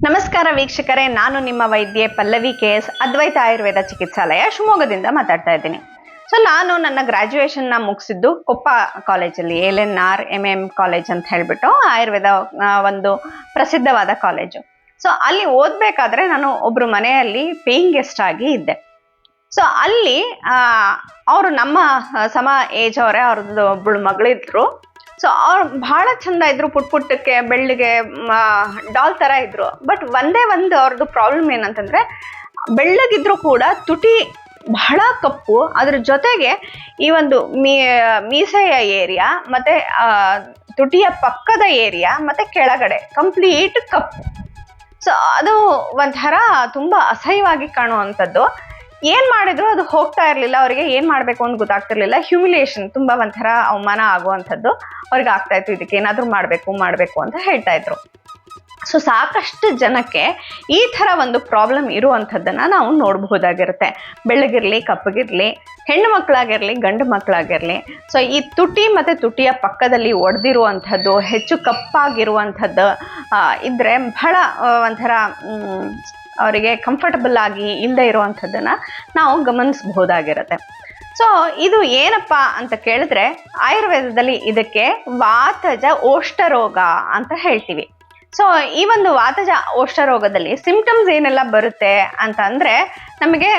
ನಮಸ್ಕಾರ ವೀಕ್ಷಕರೇ, ನಾನು ನಿಮ್ಮ ವೈದ್ಯೆ ಪಲ್ಲವಿ KS, ಅದ್ವೈತ ಆಯುರ್ವೇದ ಚಿಕಿತ್ಸಾಲಯ ಶಿವಮೊಗ್ಗದಿಂದ ಮಾತಾಡ್ತಾ ಇದ್ದೀನಿ. ನಾನು ನನ್ನ ಗ್ರಾಜ್ಯುಯೇಷನ್ನ ಮುಗಿಸಿದ್ದು ಕೊಪ್ಪ ಕಾಲೇಜಲ್ಲಿ, LNR MM ಕಾಲೇಜ್ ಅಂತ ಹೇಳ್ಬಿಟ್ಟು ಆಯುರ್ವೇದ ಒಂದು ಪ್ರಸಿದ್ಧವಾದ ಕಾಲೇಜು. ಅಲ್ಲಿ ಓದಬೇಕಾದ್ರೆ ನಾನು ಒಬ್ರು ಮನೆಯಲ್ಲಿ ಪೇಯಿಂಗ್ ಗೆಸ್ಟ್ ಆಗಿ ಇದ್ದೆ. ಅಲ್ಲಿ ಅವರು ನಮ್ಮ ಸಮ ಏಜ್ ಅವರೇ, ಅವ್ರದ್ದು ಒಬ್ಬಳು ಮಗಳಿದ್ರು. ಅವ್ರು ಬಹಳ ಚಂದ ಇದ್ರು, ಪುಟ್ಟಕ್ಕೆ ಬೆಳ್ಳಿಗೆ ಡಾಲ್ ತರ ಇದ್ರು. ಬಟ್ ಒಂದೇ ಒಂದು ಅವ್ರದ್ದು ಪ್ರಾಬ್ಲಮ್ ಏನಂತಂದ್ರೆ, ಬೆಳ್ಳಗಿದ್ರು ಕೂಡ ತುಟಿ ಬಹಳ ಕಪ್ಪು, ಅದ್ರ ಜೊತೆಗೆ ಈ ಒಂದು ಮೀಸೆಯ ಏರಿಯಾ ಮತ್ತೆ ತುಟಿಯ ಪಕ್ಕದ ಏರಿಯಾ ಮತ್ತೆ ಕೆಳಗಡೆ ಕಂಪ್ಲೀಟ್ ಕಪ್ಪು. ಅದು ಒಂಥರ ತುಂಬಾ ಅಸಹ್ಯವಾಗಿ ಕಾಣುವಂಥದ್ದು. ಏನ್ ಮಾಡಿದ್ರು ಅದು ಹೋಗ್ತಾ ಇರ್ಲಿಲ್ಲ. ಅವರಿಗೆ ಏನ್ ಮಾಡ್ಬೇಕು ಅಂತ ಗೊತ್ತಾಗ್ತಿರ್ಲಿಲ್ಲ. ಹ್ಯೂಮಿಲಿಯೇಷನ್, ತುಂಬಾ ಒಂಥರ ಅವಮಾನ ಆಗುವಂಥದ್ದು ಅವ್ರಿಗೆ ಆಗ್ತಾ ಇತ್ತು. ಇದಕ್ಕೆ ಏನಾದ್ರೂ ಮಾಡ್ಬೇಕು ಅಂತ ಹೇಳ್ತಾ ಇದ್ರು. ಸಾಕಷ್ಟು ಜನಕ್ಕೆ ಈ ತರ ಒಂದು ಪ್ರಾಬ್ಲಮ್ ಇರುವಂಥದ್ದನ್ನ ನಾವು ನೋಡಬಹುದಾಗಿರುತ್ತೆ. ಬೆಳ್ಳಗಿರ್ಲಿ, ಕಪ್ಪಗಿರ್ಲಿ, ಹೆಣ್ಣು ಮಕ್ಕಳಾಗಿರ್ಲಿ, ಗಂಡು ಮಕ್ಕಳಾಗಿರ್ಲಿ. ಈ ತುಟಿ ಮತ್ತೆ ತುಟಿಯ ಪಕ್ಕದಲ್ಲಿ ಒಡೆದಿರುವಂಥದ್ದು, ಹೆಚ್ಚು ಕಪ್ಪಾಗಿರುವಂಥದ್ದು ಇದ್ರೆ ಬಹಳ ಒಂಥರ ಅವರಿಗೆ ಕಂಫರ್ಟಬಲ್ ಆಗಿ ಇಲ್ಲದೆ ಇರುವಂಥದ್ದನ್ನ ನಾವು ಗಮನಿಸಬಹುದಾಗಿರುತ್ತೆ. ಇದು ಏನಪ್ಪ ಅಂತ ಕೇಳಿದ್ರೆ, ಆಯುರ್ವೇದದಲ್ಲಿ ಇದಕ್ಕೆ ವಾತಜ ಓಷ್ಠರೋಗ ಅಂತ ಹೇಳ್ತೀವಿ. ಈ ಒಂದು ವಾತಜ ಓಷ್ಠರೋಗದಲ್ಲಿ ಸಿಂಪ್ಟಮ್ಸ್ ಏನೆಲ್ಲ ಬರುತ್ತೆ ಅಂತ ಅಂದ್ರೆ, ನಮಗೆ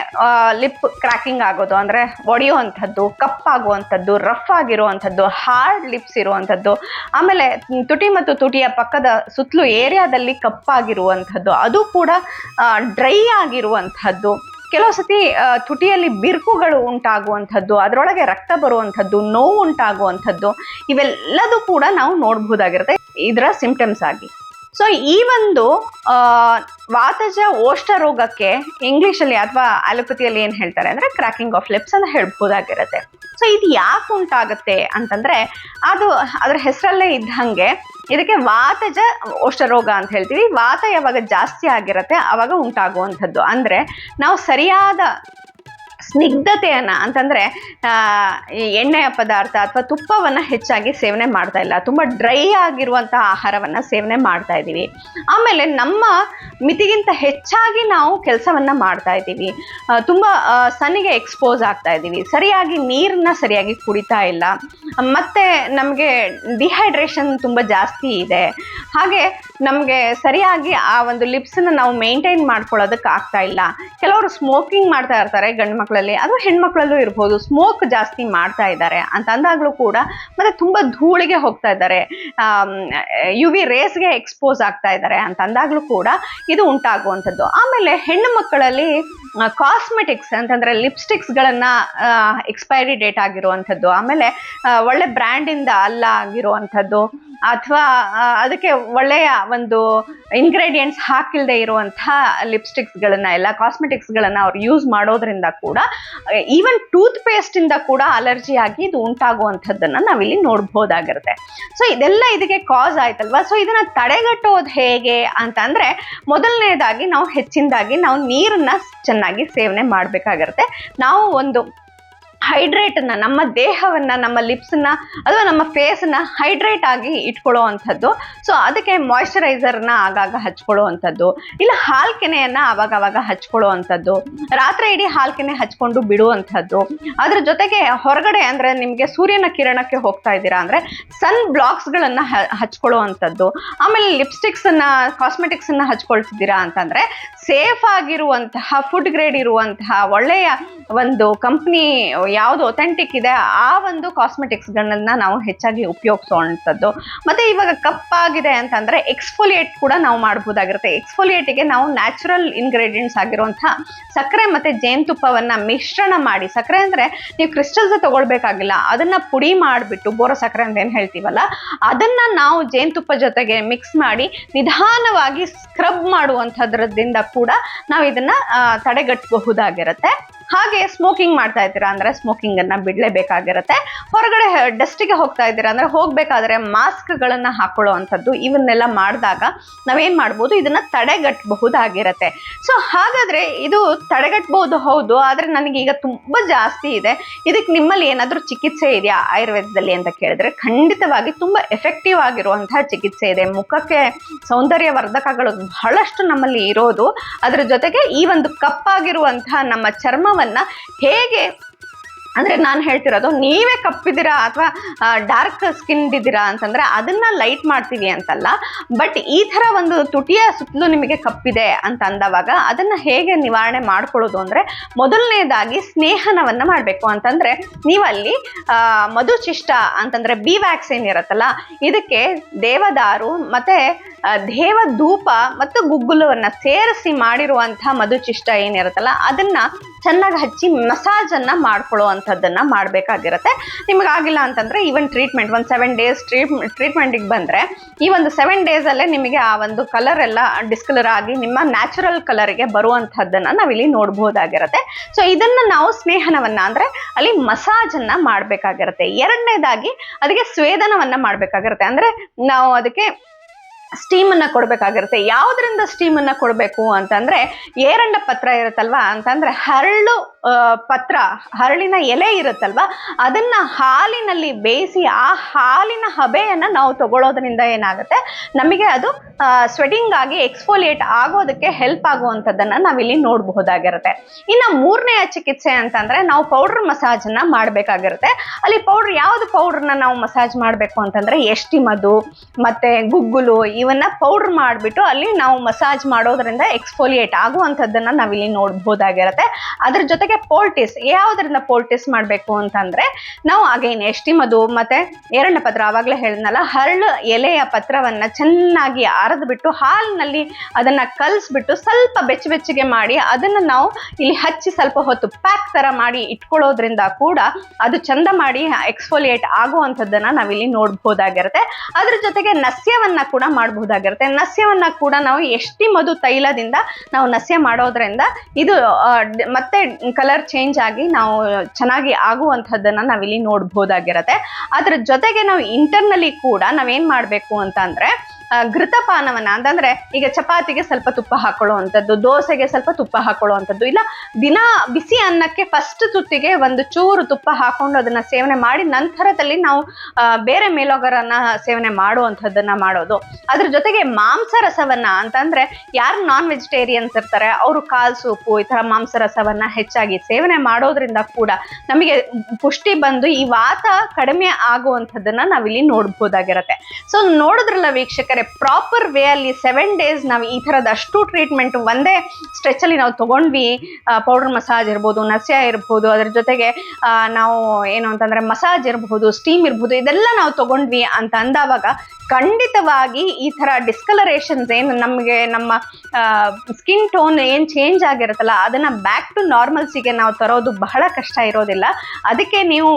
ಲಿಪ್ ಕ್ರ್ಯಾಕಿಂಗ್ ಆಗೋದು, ಅಂದ್ರೆ ಒಡೆಯುವಂಥದ್ದು, ಕಪ್ಪಾಗುವಂಥದ್ದು, ರಫ್ ಆಗಿರುವಂಥದ್ದು, ಹಾರ್ಡ್ ಲಿಪ್ಸ್ ಇರುವಂಥದ್ದು, ಆಮೇಲೆ ತುಟಿ ಮತ್ತು ತುಟಿಯ ಪಕ್ಕದ ಸುತ್ತಲೂ ಏರಿಯಾದಲ್ಲಿ ಕಪ್ಪಾಗಿರುವಂಥದ್ದು, ಅದು ಕೂಡ ಡ್ರೈ ಆಗಿರುವಂಥದ್ದು, ಕೆಲವು ಸತಿ ತುಟಿಯಲ್ಲಿ ಬಿರುಕುಗಳು ಉಂಟಾಗುವಂಥದ್ದು, ಅದರೊಳಗೆ ರಕ್ತ ಬರುವಂಥದ್ದು, ನೋವು ಉಂಟಾಗುವಂಥದ್ದು, ಇವೆಲ್ಲದೂ ಕೂಡ ನಾವು ನೋಡಬಹುದಾಗಿರುತ್ತೆ ಇದರ ಸಿಂಪ್ಟಮ್ಸ್ ಆಗಿ. ಈ ಒಂದು ವಾತಜ ಓಷ್ಠ ರೋಗಕ್ಕೆ ಇಂಗ್ಲಿಷಲ್ಲಿ ಅಥವಾ ಅಲೋಪತಿಯಲ್ಲಿ ಏನ್ ಹೇಳ್ತಾರೆ ಅಂದ್ರೆ ಕ್ರ್ಯಾಕಿಂಗ್ ಆಫ್ ಲಿಪ್ಸ್ ಅಂತ ಹೇಳ್ಬೋದಾಗಿರುತ್ತೆ. ಇದು ಯಾಕೆ ಉಂಟಾಗುತ್ತೆ ಅಂತಂದ್ರೆ, ಅದ್ರ ಹೆಸರಲ್ಲೇ ಇದ್ದಂಗೆ ಇದಕ್ಕೆ ವಾತಜ ಓಷ್ಠ ರೋಗ ಅಂತ ಹೇಳ್ತೀವಿ. ವಾತ ಯಾವಾಗ ಜಾಸ್ತಿ ಆಗಿರುತ್ತೆ ಆವಾಗ ಉಂಟಾಗುವಂಥದ್ದು. ಅಂದ್ರೆ ನಾವು ಸರಿಯಾದ ಸ್ನಿಗ್ಧತೆಯನ್ನ, ಅಂತಂದ್ರೆ ಎಣ್ಣೆಯ ಪದಾರ್ಥ ಅಥವಾ ತುಪ್ಪವನ್ನ ಹೆಚ್ಚಾಗಿ ಸೇವನೆ ಮಾಡ್ತಾ ಇಲ್ಲ, ತುಂಬಾ ಡ್ರೈ ಆಗಿರುವಂತಹ ಆಹಾರವನ್ನ ಸೇವನೆ ಮಾಡ್ತಾ ಇದ್ದೀವಿ. ಆಮೇಲೆ ನಮ್ಮ ಮಿತಿಗಿಂತ ಹೆಚ್ಚಾಗಿ ನಾವು ಕೆಲಸವನ್ನ ಮಾಡ್ತಾ ಇದ್ದೀವಿ, ತುಂಬಾ ಸನ್ನಿಗೆ ಎಕ್ಸ್ಪೋಸ್ ಆಗ್ತಾ ಇದ್ದೀವಿ, ಸರಿಯಾಗಿ ನೀರನ್ನ ಸರಿಯಾಗಿ ಕುಡಿತಾ ಇಲ್ಲ, ಮತ್ತೆ ನಮಗೆ ಡಿಹೈಡ್ರೇಷನ್ ತುಂಬಾ ಜಾಸ್ತಿ ಇದೆ. ಹಾಗೆ ನಮಗೆ ಸರಿಯಾಗಿ ಆ ಒಂದು ಲಿಪ್ಸನ್ನ ನಾವು ಮೇಂಟೈನ್ ಮಾಡ್ಕೊಳ್ಳೋದಕ್ಕೆ ಆಗ್ತಾ ಇಲ್ಲ. ಕೆಲವರು ಸ್ಮೋಕಿಂಗ್ ಮಾಡ್ತಾ ಇರ್ತಾರೆ, ಗಂಡು ಮಕ್ಕಳಲ್ಲಿ, ಅದು ಹೆಣ್ಮಕ್ಳಲ್ಲೂ ಇರ್ಬೋದು. ಸ್ಮೋಕ್ ಜಾಸ್ತಿ ಮಾಡ್ತಾ ಇದ್ದಾರೆ ಅಂತ ಅಂದಾಗ್ಲೂ ಕೂಡ, ಮತ್ತೆ ತುಂಬಾ ಧೂಳಿಗೆ ಹೋಗ್ತಾ ಇದ್ದಾರೆ, UV ರೇಸ್ಗೆ ಎಕ್ಸ್ಪೋಸ್ ಆಗ್ತಾ ಇದ್ದಾರೆ ಅಂತ ಅಂದಾಗ್ಲೂ ಕೂಡ ಇದು ಉಂಟಾಗುವಂಥದ್ದು. ಆಮೇಲೆ ಹೆಣ್ಣು ಮಕ್ಕಳಲ್ಲಿ ಕಾಸ್ಮೆಟಿಕ್ಸ್ ಅಂತಂದ್ರೆ ಲಿಪ್ಸ್ಟಿಕ್ಸ್ ಗಳನ್ನ ಎಕ್ಸ್ಪೈರಿ ಡೇಟ್ ಆಗಿರುವಂಥದ್ದು, ಆಮೇಲೆ ಒಳ್ಳೆ ಬ್ರ್ಯಾಂಡ್ ಇಂದ ಅಲ್ಲ ಆಗಿರುವಂಥದ್ದು, ಅಥವಾ ಅದಕ್ಕೆ ಒಳ್ಳೆಯ ಒಂದು ಇಂಗ್ರೀಡಿಯೆಂಟ್ಸ್ ಹಾಕಿಲ್ದೆ ಇರುವಂತಹ ಲಿಪ್ಸ್ಟಿಕ್ಸ್ ಗಳನ್ನ, ಎಲ್ಲ ಕಾಸ್ಮೆಟಿಕ್ಸ್ ಗಳನ್ನ ಅವ್ರು ಯೂಸ್ ಮಾಡೋದ್ರಿಂದ ಕೂಡ, ಈವನ್ ಟೂತ್ ಪೇಸ್ಟ್ ಇಂದ ಕೂಡ ಅಲರ್ಜಿ ಆಗಿ ಇದು ಉಂಟಾಗುವಂಥದ್ದನ್ನ ನಾವಿಲ್ಲಿ ನೋಡ್ಬೋದಾಗಿರುತ್ತೆ. ಇದೆಲ್ಲ ಇದಕ್ಕೆ ಕಾಸ್ ಆಯ್ತಲ್ವಾ. ಇದನ್ನ ತಡೆಗಟ್ಟೋದು ಹೇಗೆ ಅಂತಂದ್ರೆ, ಮೊದಲನೇದಾಗಿ ನಾವು ಹೆಚ್ಚಿನದಾಗಿ ನಾವು ನೀರನ್ನ ಚೆನ್ನಾಗಿ ಸೇವನೆ ಮಾಡ್ಬೇಕಾಗಿರುತ್ತೆ. ನಾವು ಒಂದು ಹೈಡ್ರೇಟ್ ಅನ್ನ, ನಮ್ಮ ದೇಹವನ್ನ, ನಮ್ಮ ಲಿಪ್ಸ್ನ ಅಥವಾ ನಮ್ಮ ಫೇಸ್ನ ಹೈಡ್ರೇಟ್ ಆಗಿ ಇಟ್ಕೊಳ್ಳೋ ಅಂಥದ್ದು. ಅದಕ್ಕೆ ಮಾಯಿಶ್ಚರೈಸರ್ನ ಆಗಾಗ ಹಚ್ಕೊಳ್ಳುವಂಥದ್ದು, ಇಲ್ಲ ಹಾಲ್ಕೆನೆಯನ್ನ ಆವಾಗ ಹಚ್ಕೊಳ್ಳೋ ಅಂಥದ್ದು, ರಾತ್ರಿ ಇಡೀ ಹಾಲ್ಕೆನೆ ಹಚ್ಕೊಂಡು ಬಿಡುವಂಥದ್ದು. ಅದ್ರ ಜೊತೆಗೆ ಹೊರಗಡೆ ಅಂದ್ರೆ ನಿಮ್ಗೆ ಸೂರ್ಯನ ಕಿರಣಕ್ಕೆ ಹೋಗ್ತಾ ಇದ್ದೀರಾ ಅಂದ್ರೆ ಸನ್ ಬ್ಲಾಕ್ಸ್ ಗಳನ್ನ ಹಚ್ಕೊಳ್ಳೋ ಅಂಥದ್ದು. ಆಮೇಲೆ ಲಿಪ್ಸ್ಟಿಕ್ಸ್ ಅನ್ನ, ಕಾಸ್ಮೆಟಿಕ್ಸ್ ಅನ್ನ ಹಚ್ಕೊಳ್ತಿದ್ದೀರಾ ಅಂತಂದ್ರೆ ಸೇಫ್ ಆಗಿರುವಂತಹ, ಫುಡ್ ಗ್ರೇಡ್ ಇರುವಂತಹ, ಒಳ್ಳೆಯ ಒಂದು ಕಂಪ್ನಿ ಯಾವುದು ಅಥೆಂಟಿಕ್ ಇದೆ ಆ ಒಂದು ಕಾಸ್ಮೆಟಿಕ್ಸ್ ಗಳನ್ನ ನಾವು ಹೆಚ್ಚಾಗಿ ಉಪಯೋಗಿಸುವಂಥದ್ದು. ಮತ್ತೆ ಇವಾಗ ಕಪ್ಪಾಗಿದೆ ಅಂತಂದ್ರೆ ಎಕ್ಸ್ಫೋಲಿಯೇಟ್ ಕೂಡ ನಾವು ಮಾಡಬಹುದಾಗಿರುತ್ತೆ. ಎಕ್ಸ್ಫೋಲಿಯೇಟಿಗೆ ನಾವು ನ್ಯಾಚುರಲ್ ಇಂಗ್ರೀಡಿಯೆಂಟ್ಸ್ ಆಗಿರುವಂತಹ ಸಕ್ಕರೆ ಮತ್ತೆ ಜೇನುತುಪ್ಪವನ್ನ ಮಿಶ್ರಣ ಮಾಡಿ, ಸಕ್ಕರೆ ಅಂದ್ರೆ ನೀವು ಕ್ರಿಸ್ಟಲ್ಸ್ ತಗೊಳ್ಬೇಕಾಗಿಲ್ಲ, ಅದನ್ನ ಪುಡಿ ಮಾಡಿಬಿಟ್ಟು, ಬೋರೋ ಸಕ್ಕರೆ ಅಂತ ಏನ್ ಹೇಳ್ತೀವಲ್ಲ, ಅದನ್ನ ನಾವು ಜೇನುತುಪ್ಪ ಜೊತೆಗೆ ಮಿಕ್ಸ್ ಮಾಡಿ ನಿಧಾನವಾಗಿ ಸ್ಕ್ರಬ್ ಮಾಡುವಂಥದ್ರಿಂದ ಕೂಡ ನಾವು ಇದನ್ನ ತಡೆಗಟ್ಟಬಹುದಾಗಿರುತ್ತೆ. ಹಾಗೆ ಸ್ಮೋಕಿಂಗ್ ಮಾಡ್ತಾ ಇದ್ದೀರಾ ಅಂದ್ರೆ ಸ್ಮೋಕಿಂಗ್ ಅನ್ನ ಬಿಡ್ಲೇಬೇಕಾಗಿರುತ್ತೆ. ಹೊರಗಡೆ ಡಸ್ಟಿಗೆ ಹೋಗ್ತಾ ಇದ್ದೀರಾ ಅಂದ್ರೆ ಹೋಗ್ಬೇಕಾದ್ರೆ ಮಾಸ್ಕ್ಗಳನ್ನ ಹಾಕೊಳ್ಳುವಂಥದ್ದು, ಇವನ್ನೆಲ್ಲ ಮಾಡಿದಾಗ ನಾವೇನ್ ಮಾಡ್ಬೋದು, ಇದನ್ನ ತಡೆಗಟ್ಟಬಹುದಾಗಿರತ್ತೆ. ಸೊ ಹಾಗಾದ್ರೆ ಇದು ತಡೆಗಟ್ಟಬಹುದು ಹೌದು, ಆದ್ರೆ ನನಗೀಗ ತುಂಬಾ ಜಾಸ್ತಿ ಇದೆ, ಇದಕ್ಕೆ ನಿಮ್ಮಲ್ಲಿ ಏನಾದ್ರೂ ಚಿಕಿತ್ಸೆ ಇದೆಯಾ ಆಯುರ್ವೇದದಲ್ಲಿ ಅಂತ ಕೇಳಿದ್ರೆ ಖಂಡಿತವಾಗಿ ತುಂಬಾ ಎಫೆಕ್ಟಿವ್ ಆಗಿರುವಂತಹ ಚಿಕಿತ್ಸೆ ಇದೆ. ಮುಖಕ್ಕೆ ಸೌಂದರ್ಯವರ್ಧಕಗಳು ಬಹಳಷ್ಟು ನಮ್ಮಲ್ಲಿ ಇರೋದು. ಅದರ ಜೊತೆಗೆ ಈ ಒಂದು ಕಪ್ಪಾಗಿರುವಂತಹ ನಮ್ಮ ಚರ್ಮವನ್ನ ಹೇಗೆ ಅಂದ್ರೆ ನಾನು ಹೇಳ್ತಿರೋದು, ನೀವೇ ಕಪ್ಪಿದ್ದೀರಾ ಅಥವಾ ಡಾರ್ಕ್ ಸ್ಕಿನ್ ಇದ್ದೀರಾ ಅಂತಂದ್ರೆ ಅದನ್ನ ಲೈಟ್ ಮಾಡ್ತೀವಿ ಅಂತಲ್ಲ, ಬಟ್ ಈ ತರ ಒಂದು ತುಟಿಯ ಸುತ್ತಲೂ ನಿಮಗೆ ಕಪ್ಪಿದೆ ಅಂತ ಅಂದವಾಗ ಅದನ್ನ ಹೇಗೆ ನಿವಾರಣೆ ಮಾಡ್ಕೊಳ್ಳೋದು ಅಂದ್ರೆ, ಮೊದಲನೇದಾಗಿ ಸ್ನೇಹನವನ್ನ ಮಾಡ್ಬೇಕು. ಅಂತಂದ್ರೆ ನೀವಲ್ಲಿ ಮಧುಚಿಷ್ಟ ಅಂತಂದ್ರೆ ಬಿ ವ್ಯಾಕ್ಸಿನ್ ಇರತ್ತಲ್ಲ, ಇದಕ್ಕೆ ದೇವದಾರು ಮತ್ತೆ ದೇವಧೂಪ ಮತ್ತು ಗುಗ್ಗುಲವನ್ನ ಸೇರಿಸಿ ಮಾಡಿರುವಂತಹ ಮಧುಚಿಷ್ಟ ಏನಿರುತ್ತಲ್ಲ ಅದನ್ನ ಚೆನ್ನಾಗಿ ಹಚ್ಚಿ ಮಸಾಜ್ ಅನ್ನ ಮಾಡ್ಕೊಳ್ಳುವಂಥದ್ದನ್ನ ಮಾಡ್ಬೇಕಾಗಿರುತ್ತೆ. ನಿಮಗಾಗಿಲ್ಲ ಅಂತಂದ್ರೆ ಈವನ್ ಟ್ರೀಟ್ಮೆಂಟ್ ಒಂದು 7 days ಟ್ರೀಟ್ಮೆಂಟಿಗೆ ಬಂದ್ರೆ ಈ ಒಂದು 7 days ಅಲ್ಲೇ ನಿಮಗೆ ಆ ಒಂದು ಕಲರ್ ಎಲ್ಲ ಡಿಸ್ಕಲರ್ ಆಗಿ ನಿಮ್ಮ ನ್ಯಾಚುರಲ್ ಕಲರ್ಗೆ ಬರುವಂತಹದ್ದನ್ನ ನಾವಿಲ್ಲಿ ನೋಡ್ಬೋದಾಗಿರುತ್ತೆ. ಸೊ ಇದನ್ನ ನಾವು ಸ್ನೇಹನವನ್ನ ಅಂದ್ರೆ ಅಲ್ಲಿ ಮಸಾಜ್ ಅನ್ನ ಮಾಡ್ಬೇಕಾಗಿರುತ್ತೆ. ಎರಡನೇದಾಗಿ ಅದಕ್ಕೆ ಸ್ವೇದನವನ್ನ ಮಾಡ್ಬೇಕಾಗಿರುತ್ತೆ. ಅಂದ್ರೆ ನಾವು ಅದಕ್ಕೆ ಸ್ಟೀಮ್ ಅನ್ನ ಕೊಡ್ಬೇಕಾಗಿರುತ್ತೆ. ಯಾವ್ದ್ರಿಂದ ಸ್ಟೀಮ್ ಅನ್ನ ಕೊಡ್ಬೇಕು ಅಂತಂದ್ರೆ, ಏರಂಡ ಪತ್ರ ಇರುತ್ತಲ್ವಾ, ಅಂತಂದ್ರೆ ಹರಳು ಪತ್ರ, ಹರಳಿನ ಎಲೆ ಇರುತ್ತಲ್ವಾ, ಅದನ್ನ ಹಾಲಿನಲ್ಲಿ ಬೇಯಿಸಿ ಆ ಹಾಲಿನ ಹಬೆಯನ್ನ ನಾವು ತಗೊಳ್ಳೋದ್ರಿಂದ ಏನಾಗುತ್ತೆ, ನಮಗೆ ಅದು ಸ್ವೆಟಿಂಗ್ ಆಗಿ ಎಕ್ಸ್ಫೋಲಿಯೇಟ್ ಆಗೋದಕ್ಕೆ ಹೆಲ್ಪ್ ಆಗುವಂಥದ್ದನ್ನ ನಾವಿಲ್ಲಿ ನೋಡಬಹುದಾಗಿರುತ್ತೆ. ಇನ್ನು ಮೂರನೆಯ ಚಿಕಿತ್ಸೆ ಅಂತಂದ್ರೆ ನಾವು ಪೌಡರ್ ಮಸಾಜ್ ಅನ್ನ ಮಾಡ್ಬೇಕಾಗಿರುತ್ತೆ. ಅಲ್ಲಿ ಪೌಡರ್ ಯಾವ್ದು ಪೌಡರ್ನ ನಾವು ಮಸಾಜ್ ಮಾಡ್ಬೇಕು ಅಂತಂದ್ರೆ ಎಷ್ಟಿ ಮಧು ಮತ್ತೆ ಗುಗ್ಗುಲು ಇವನ್ನ ಪೌಡರ್ ಮಾಡಿಬಿಟ್ಟು ಅಲ್ಲಿ ನಾವು ಮಸಾಜ್ ಮಾಡೋದ್ರಿಂದ ಎಕ್ಸ್ಫೋಲಿಯೇಟ್ ಆಗುವಂಥದ್ದನ್ನ ನಾವಿಲ್ಲಿ ನೋಡಬಹುದಾಗಿರುತ್ತೆ. ಅದ್ರ ಜೊತೆಗೆ ಪೋಲ್ಟಿಸ್, ಯಾವ್ದ್ರಿಂದ ಪೋಲ್ಟಿಸ್ ಮಾಡಬೇಕು ಅಂತಂದ್ರೆ ನಾವು ಅಗೈನ್ ಎಷ್ಟಿ ಮಧು ಮತ್ತೆ ಏರಂಡ ಪತ್ರ, ಆವಾಗಲೇ ಹೇಳಿದ್ನಲ್ಲ, ಹರಳು ಎಲೆಯ ಪತ್ರವನ್ನ ಚೆನ್ನಾಗಿ ಅರೆದ್ಬಿಟ್ಟು ಹಾಲಿನಲ್ಲಿ ಅದನ್ನ ಕಲಿಸ್ಬಿಟ್ಟು ಸ್ವಲ್ಪ ಬೆಚ್ಚಗೆ ಮಾಡಿ ಅದನ್ನ ನಾವು ಇಲ್ಲಿ ಹಚ್ಚಿ ಸ್ವಲ್ಪ ಹೊತ್ತು ಪ್ಯಾಕ್ ತರ ಮಾಡಿ ಇಟ್ಕೊಳ್ಳೋದ್ರಿಂದ ಕೂಡ ಅದು ಚಂದ ಮಾಡಿ ಎಕ್ಸ್ಫೋಲಿಯೇಟ್ ಆಗುವಂಥದ್ದನ್ನ ನಾವಿಲ್ಲಿ ನೋಡಬಹುದಾಗಿರುತ್ತೆ. ಅದ್ರ ಜೊತೆಗೆ ನಸ್ಯವನ್ನ ಕೂಡ ಮಾಡಬಹುದಾಗಿರುತ್ತೆ. ನಸ್ಯವನ್ನ ಕೂಡ ನಾವು ಎಷ್ಟಿ ಮಧು ತೈಲದಿಂದ ನಾವು ನಸ್ಯ ಮಾಡೋದ್ರಿಂದ ಇದು ಮತ್ತೆ ಕಲರ್ ಚೇಂಜ್ ಆಗಿ ನಾವು ಚೆನ್ನಾಗಿ ಆಗುವಂಥದ್ದನ್ನ ನಾವಿಲ್ಲಿ ನೋಡಬಹುದಾಗಿರುತ್ತೆ. ಅದ್ರ ಜೊತೆಗೆ ನಾವು ಇಂಟರ್ನಲಿ ಕೂಡ ನಾವೇನ್ ಮಾಡ್ಬೇಕು ಅಂತಂದ್ರೆ ಘೃತಪಾನವನ್ನ, ಅಂತಂದ್ರೆ ಈಗ ಚಪಾತಿಗೆ ಸ್ವಲ್ಪ ತುಪ್ಪ ಹಾಕೊಳ್ಳುವಂಥದ್ದು, ದೋಸೆಗೆ ಸ್ವಲ್ಪ ತುಪ್ಪ ಹಾಕೊಳ್ಳುವಂಥದ್ದು, ಇಲ್ಲ ದಿನ ಬಿಸಿ ಅನ್ನಕ್ಕೆ ಫಸ್ಟ್ ತುತ್ತಿಗೆ ಒಂದು ಚೂರು ತುಪ್ಪ ಹಾಕೊಂಡು ಅದನ್ನ ಸೇವನೆ ಮಾಡಿ ನಂತರದಲ್ಲಿ ನಾವು ಬೇರೆ ಮೇಲೋಗರನ್ನ ಸೇವನೆ ಮಾಡುವಂಥದ್ದನ್ನ ಮಾಡೋದು. ಅದ್ರ ಜೊತೆಗೆ ಮಾಂಸ ರಸವನ್ನ, ಅಂತಂದ್ರೆ ಯಾರು ನಾನ್ ವೆಜಿಟೇರಿಯನ್ಸ್ ಇರ್ತಾರೆ ಅವರು ಕಾಲ್ ಸೂಪು ಈ ತರ ಮಾಂಸ ರಸವನ್ನ ಹೆಚ್ಚಾಗಿ ಸೇವನೆ ಮಾಡೋದ್ರಿಂದ ಕೂಡ ನಮಗೆ ಪುಷ್ಟಿ ಬಂದು ಈ ವಾತ ಕಡಿಮೆ ಆಗುವಂಥದ್ದನ್ನ ನಾವಿಲ್ಲಿ ನೋಡಬಹುದಾಗಿರುತ್ತೆ. ಸೊ ನೋಡಿದ್ರಲ್ಲ ವೀಕ್ಷಕರೇ, ಪ್ರಾಪರ್ ವೇ ಅಲ್ಲಿ 7 days ನಾವು ಈ ತರದಷ್ಟು ಟ್ರೀಟ್ಮೆಂಟ್ ಒಂದೇ ಸ್ಟ್ರೆಚ್ ಅಲ್ಲಿ ನಾವು ತಗೊಂಡ್ವಿ. ಪೌಡರ್ ಮಸಾಜ್ ಇರ್ಬೋದು, ನಸ್ಯ ಇರ್ಬೋದು, ಅದ್ರ ಜೊತೆಗೆ ನಾವು ಏನು ಅಂತಂದ್ರೆ ಮಸಾಜ್ ಇರಬಹುದು, ಸ್ಟೀಮ್ ಇರ್ಬೋದು, ಇದೆಲ್ಲ ನಾವು ತಗೊಂಡ್ವಿ ಅಂತ ಅಂದವಾಗ ಖಂಡಿತವಾಗಿ ಈ ತರ ಡಿಸ್ಕಲರೇಷನ್ಸ್ ಏನು ನಮಗೆ ನಮ್ಮ ಸ್ಕಿನ್ ಟೋನ್ ಏನ್ ಚೇಂಜ್ ಆಗಿರುತ್ತಲ್ಲ ಅದನ್ನ ಬ್ಯಾಕ್ ಟು ನಾರ್ಮಲ್ಸಿಗೆ ನಾವು ತರೋದು ಬಹಳ ಕಷ್ಟ ಇರೋದಿಲ್ಲ. ಅದಕ್ಕೆ ನೀವು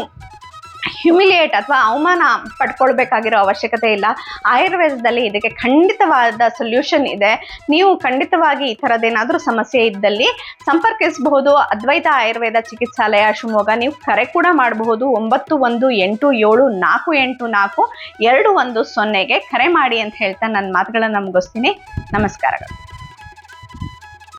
ಹ್ಯುಮಿಲಿಯೇಟ್ ಅಥವಾ ಅವಮಾನ ಪಡ್ಕೊಳ್ಬೇಕಾಗಿರೋ ಅವಶ್ಯಕತೆ ಇಲ್ಲ. ಆಯುರ್ವೇದದಲ್ಲಿ ಇದಕ್ಕೆ ಖಂಡಿತವಾದ ಸೊಲ್ಯೂಷನ್ ಇದೆ. ನೀವು ಖಂಡಿತವಾಗಿ ಈ ಥರದ್ದೇನಾದರೂ ಸಮಸ್ಯೆ ಇದ್ದಲ್ಲಿ ಸಂಪರ್ಕಿಸಬಹುದು ಅದ್ವೈತ ಆಯುರ್ವೇದ ಚಿಕಿತ್ಸಾಲಯ ಶಿವಮೊಗ್ಗ. ನೀವು ಕರೆ ಕೂಡ ಮಾಡಬಹುದು 9187484210 ಕರೆ ಮಾಡಿ ಅಂತ ಹೇಳ್ತಾ ನನ್ನ ಮಾತುಗಳನ್ನು ಮುಗಿಸ್ತೀನಿ. ನಮಸ್ಕಾರಗಳು.